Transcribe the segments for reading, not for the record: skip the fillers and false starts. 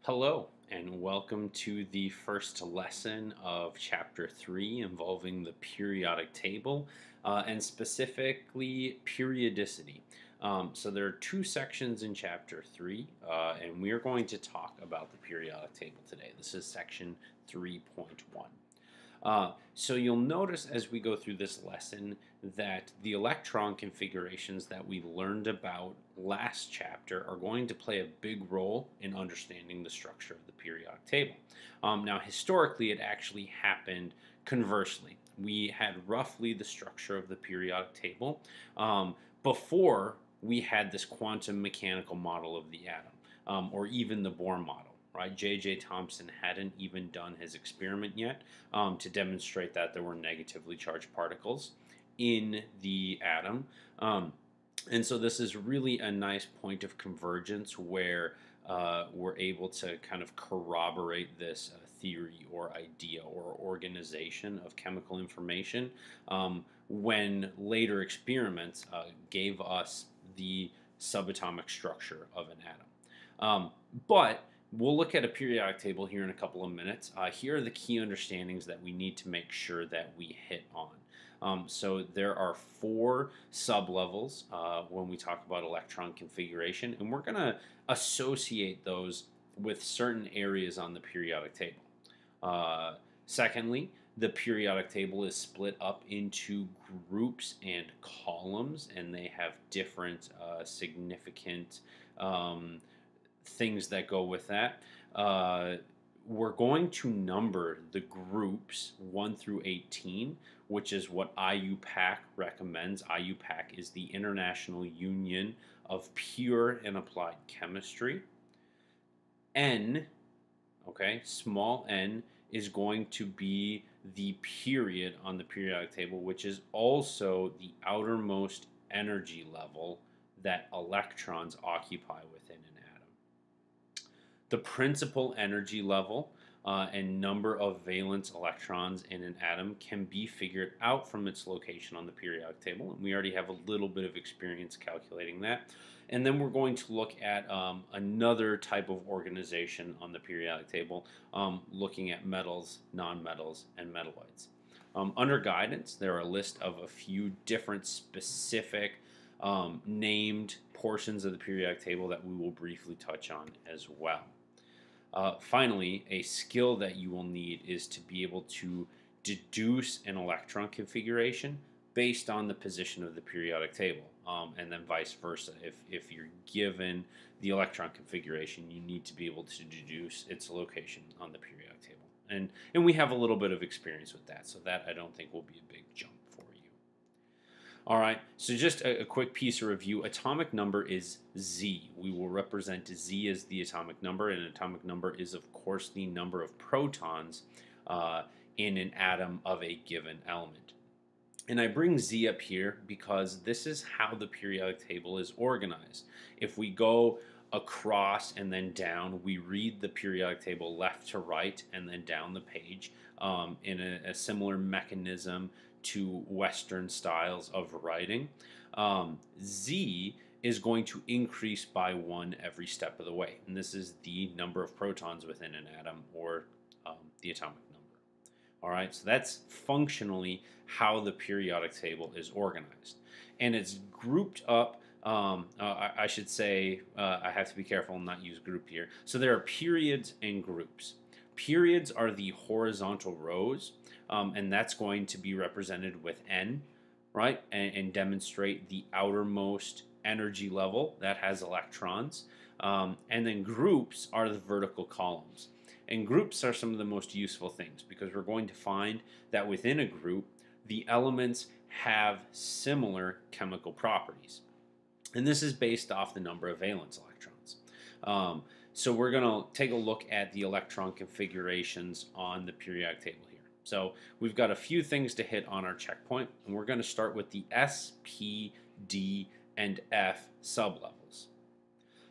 Hello, and welcome to the first lesson of Chapter 3 involving the periodic table and specifically periodicity. So, there are two sections in Chapter 3, and we are going to talk about the periodic table today. This is Section 3.1. So you'll notice as we go through this lesson that the electron configurations that we learned about last chapter are going to play a big role in understanding the structure of the periodic table. Now, historically, it actually happened conversely. We had roughly the structure of the periodic table before we had this quantum mechanical model of the atom, or even the Bohr model. Right? J.J. Thomson hadn't even done his experiment yet to demonstrate that there were negatively charged particles in the atom. And so this is really a nice point of convergence where we're able to kind of corroborate this theory or idea or organization of chemical information when later experiments gave us the subatomic structure of an atom. But we'll look at a periodic table here in a couple of minutes. Here are the key understandings that we need to make sure that we hit on. So there are four sublevels when we talk about electron configuration, and we're going to associate those with certain areas on the periodic table. Secondly, the periodic table is split up into groups and columns, and they have different significant things that go with that. We're going to number the groups 1 through 18, which is what IUPAC recommends. IUPAC is the International Union of Pure and Applied Chemistry. N, okay, small n, is going to be the period on the periodic table, which is also the outermost energy level that electrons occupy within an atom. The principal energy level and number of valence electrons in an atom can be figured out from its location on the periodic table, and we already have a little bit of experience calculating that. And then we're going to look at another type of organization on the periodic table, looking at metals, nonmetals, and metalloids. Under guidance, there are a list of a few different specific named portions of the periodic table that we will briefly touch on as well. Finally, a skill that you will need is to be able to deduce an electron configuration based on the position of the periodic table, and then vice versa. If you're given the electron configuration, you need to be able to deduce its location on the periodic table. And we have a little bit of experience with that, so that I don't think will be a big jump for you. All right, so just a quick piece of review. Atomic number is Z. We will represent Z as the atomic number, and atomic number is, of course, the number of protons in an atom of a given element. And I bring Z up here because this is how the periodic table is organized. If we go across and then down, we read the periodic table left to right and then down the page in a similar mechanism to Western styles of writing. Z is going to increase by 1 every step of the way, and this is the number of protons within an atom, or the atomic number. All right, so that's functionally how the periodic table is organized, and it's grouped up. I should say, I have to be careful and not use group here. So there are periods and groups. Periods are the horizontal rows, and that's going to be represented with N, right? And demonstrate the outermost energy level that has electrons. And then groups are the vertical columns. And groups are some of the most useful things because we're going to find that within a group, the elements have similar chemical properties. And this is based off the number of valence electrons. So we're going to take a look at the electron configurations on the periodic table here. So we've got a few things to hit on our checkpoint, and we're going to start with the S, P, D, and F sublevels.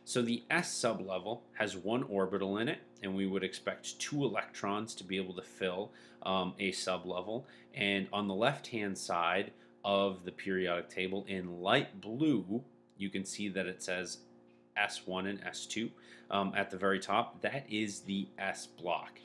So the S sublevel has 1 orbital in it, and we would expect 2 electrons to be able to fill a sublevel. And on the left-hand side of the periodic table in light blue, you can see that it says S1 and S2 at the very top. That is the S block.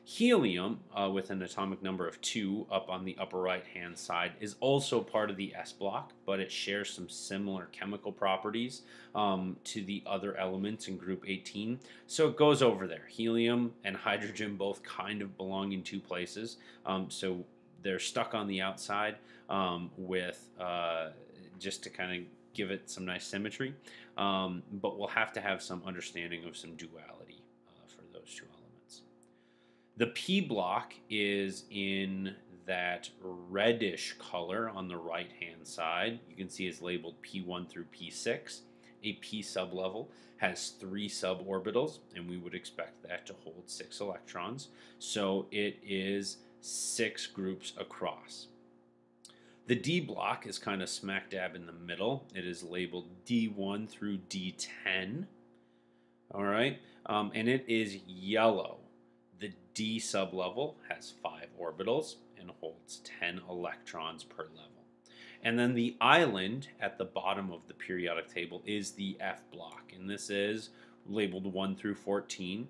Helium, with an atomic number of 2 up on the upper right hand side, is also part of the S block, but it shares some similar chemical properties to the other elements in group 18. So it goes over there. Helium and hydrogen both kind of belong in two places. So they're stuck on the outside with just to kind of give it some nice symmetry. But we'll have to have some understanding of some duality for those two elements. The P block is in that reddish color on the right hand side. You can see it's labeled P1 through P6. A P sublevel has 3 suborbitals, and we would expect that to hold 6 electrons. So it is 6 groups across. The D block is kind of smack dab in the middle. It is labeled D1 through D10. All right, and it is yellow. The D sublevel has 5 orbitals and holds 10 electrons per level. And then the island at the bottom of the periodic table is the F block, and this is labeled 1 through 14.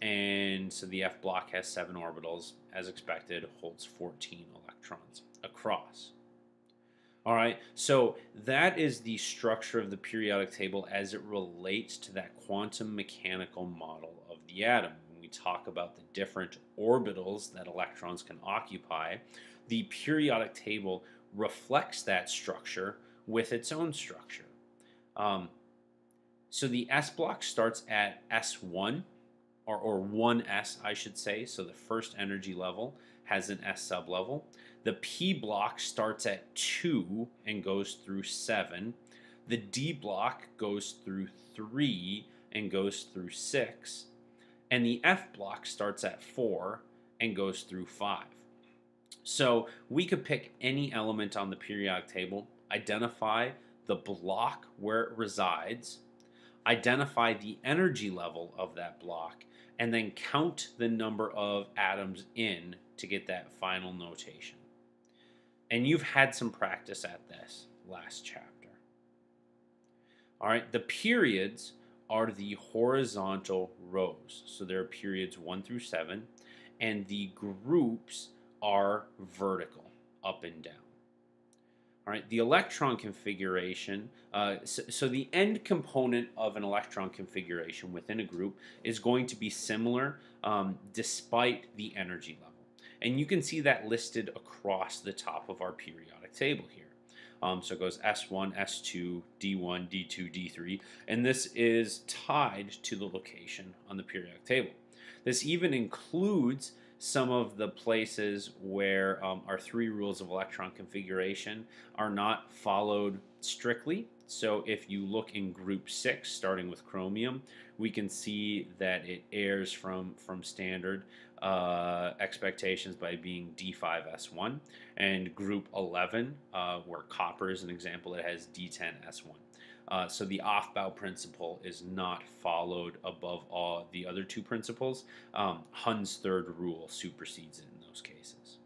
And so the F block has 7 orbitals, as expected, holds 14 electrons across. All right, so that is the structure of the periodic table as it relates to that quantum mechanical model of the atom. When we talk about the different orbitals that electrons can occupy, the periodic table reflects that structure with its own structure. So the S block starts at S1, or 1s, I should say. So the first energy level has an S sublevel. The P block starts at 2 and goes through 7. The D block goes through 3 and goes through 6. And the F block starts at 4 and goes through 5. So we could pick any element on the periodic table, identify the block where it resides, identify the energy level of that block, and then count the number of atoms in to get that final notation. And you've had some practice at this last chapter. All right, the periods are the horizontal rows. So there are periods 1 through 7, and the groups are vertical, up and down. All right, the electron configuration, so the end component of an electron configuration within a group is going to be similar despite the energy level. And you can see that listed across the top of our periodic table here. So it goes S1, S2, D1, D2, D3, and this is tied to the location on the periodic table. This even includes some of the places where our 3 rules of electron configuration are not followed strictly. So if you look in group 6, starting with chromium, we can see that it errs from standard expectations by being D5S1, and group 11, where copper is an example, it has D10S1. So the Aufbau principle is not followed above all the other 2 principles. Hund's third rule supersedes it in those cases.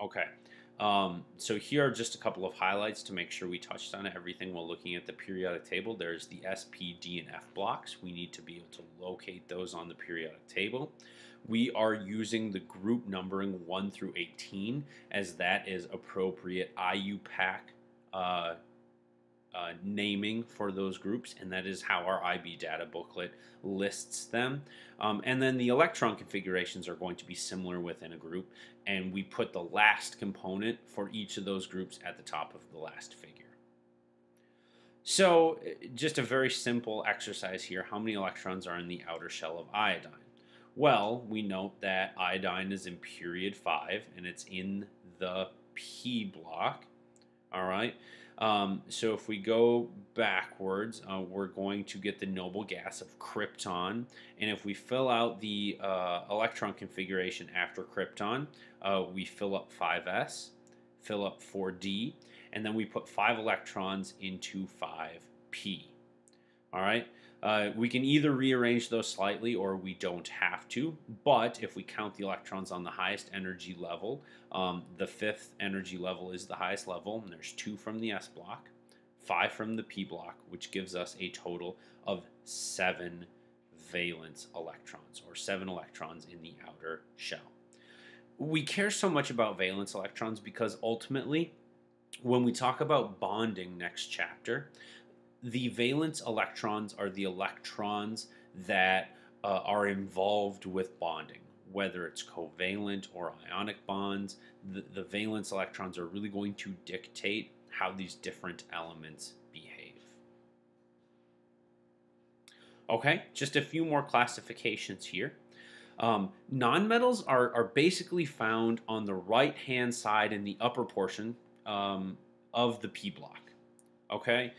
Okay. So here are just a couple of highlights to make sure we touched on everything while looking at the periodic table. There's the S, P, D, and F blocks. We need to be able to locate those on the periodic table. We are using the group numbering 1 through 18 as that is appropriate IUPAC naming for those groups, and that is how our IB data booklet lists them. And then the electron configurations are going to be similar within a group, and we put the last component for each of those groups at the top of the last figure. So just a very simple exercise here. How many electrons are in the outer shell of iodine? Well, we note that iodine is in period 5, and it's in the P block. All right. So if we go backwards, we're going to get the noble gas of krypton. And if we fill out the electron configuration after krypton, we fill up 5s, fill up 4d, and then we put 5 electrons into 5p. All right. We can either rearrange those slightly or we don't have to. But if we count the electrons on the highest energy level, the fifth energy level is the highest level, and there's 2 from the s block, 5 from the p block, which gives us a total of 7 valence electrons, or 7 electrons in the outer shell. We care so much about valence electrons because ultimately, when we talk about bonding next chapter, the valence electrons are the electrons that are involved with bonding, whether it's covalent or ionic bonds. The valence electrons are really going to dictate how these different elements behave. Okay, just a few more classifications here. Nonmetals are basically found on the right-hand side in the upper portion of the P block. Okay,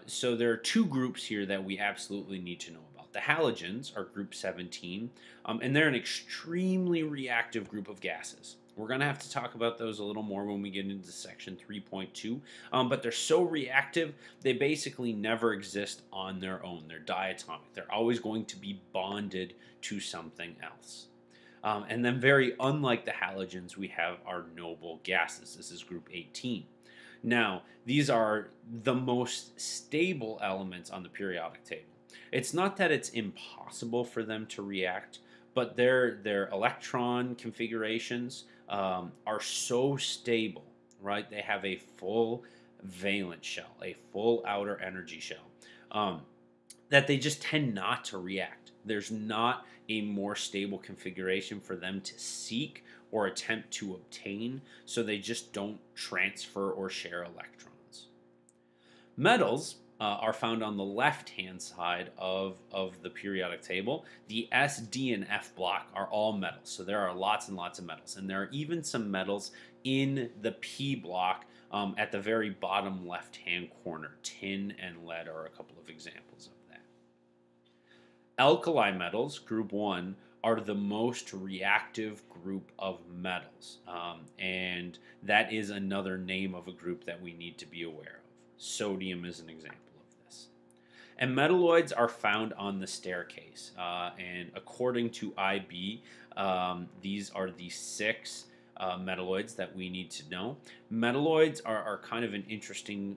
so there are 2 groups here that we absolutely need to know about. The halogens are group 17, and they're an extremely reactive group of gases. We're going to have to talk about those a little more when we get into section 3.2, but they're so reactive, they basically never exist on their own. They're diatomic. They're always going to be bonded to something else. And then very unlike the halogens, we have our noble gases. This is group 18. Now, these are the most stable elements on the periodic table. It's not that it's impossible for them to react, but their electron configurations are so stable, right? They have a full valence shell, a full outer energy shell, that they just tend not to react. There's not a more stable configuration for them to seek or attempt to obtain, so they just don't transfer or share electrons. Metals are found on the left-hand side of the periodic table. The S, D, and F block are all metals, so there are lots and lots of metals. And there are even some metals in the P block at the very bottom left-hand corner. Tin and lead are a couple of examples of that. Alkali metals, group 1, are the most reactive group of metals. And that is another name of a group that we need to be aware of. Sodium is an example of this. And metalloids are found on the staircase. And according to IB, these are the 6 metalloids that we need to know. Metalloids are kind of an interesting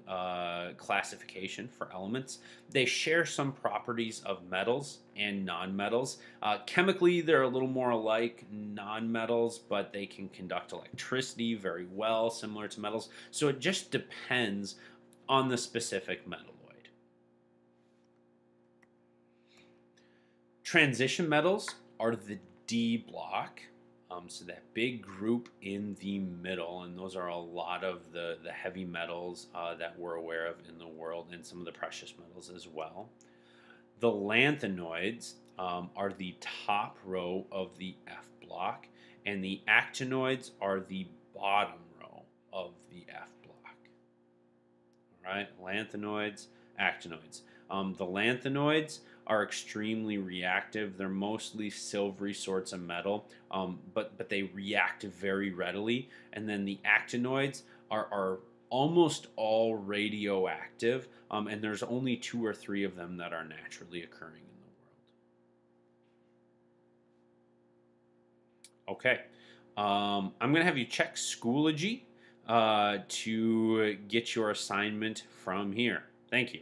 classification for elements. They share some properties of metals and nonmetals. Chemically, they're a little more alike nonmetals, but they can conduct electricity very well, similar to metals. So it just depends on the specific metalloid. Transition metals are the D block. So that big group in the middle, and those are a lot of the heavy metals that we're aware of in the world, and some of the precious metals as well. The lanthanoids are the top row of the F block, and the actinoids are the bottom row of the F block. All right, lanthanoids, actinoids. The lanthanoids are extremely reactive. They're mostly silvery sorts of metal, but they react very readily. And then the actinoids are almost all radioactive, and there's only 2 or 3 of them that are naturally occurring in the world. Okay, I'm going to have you check Schoology to get your assignment from here. Thank you.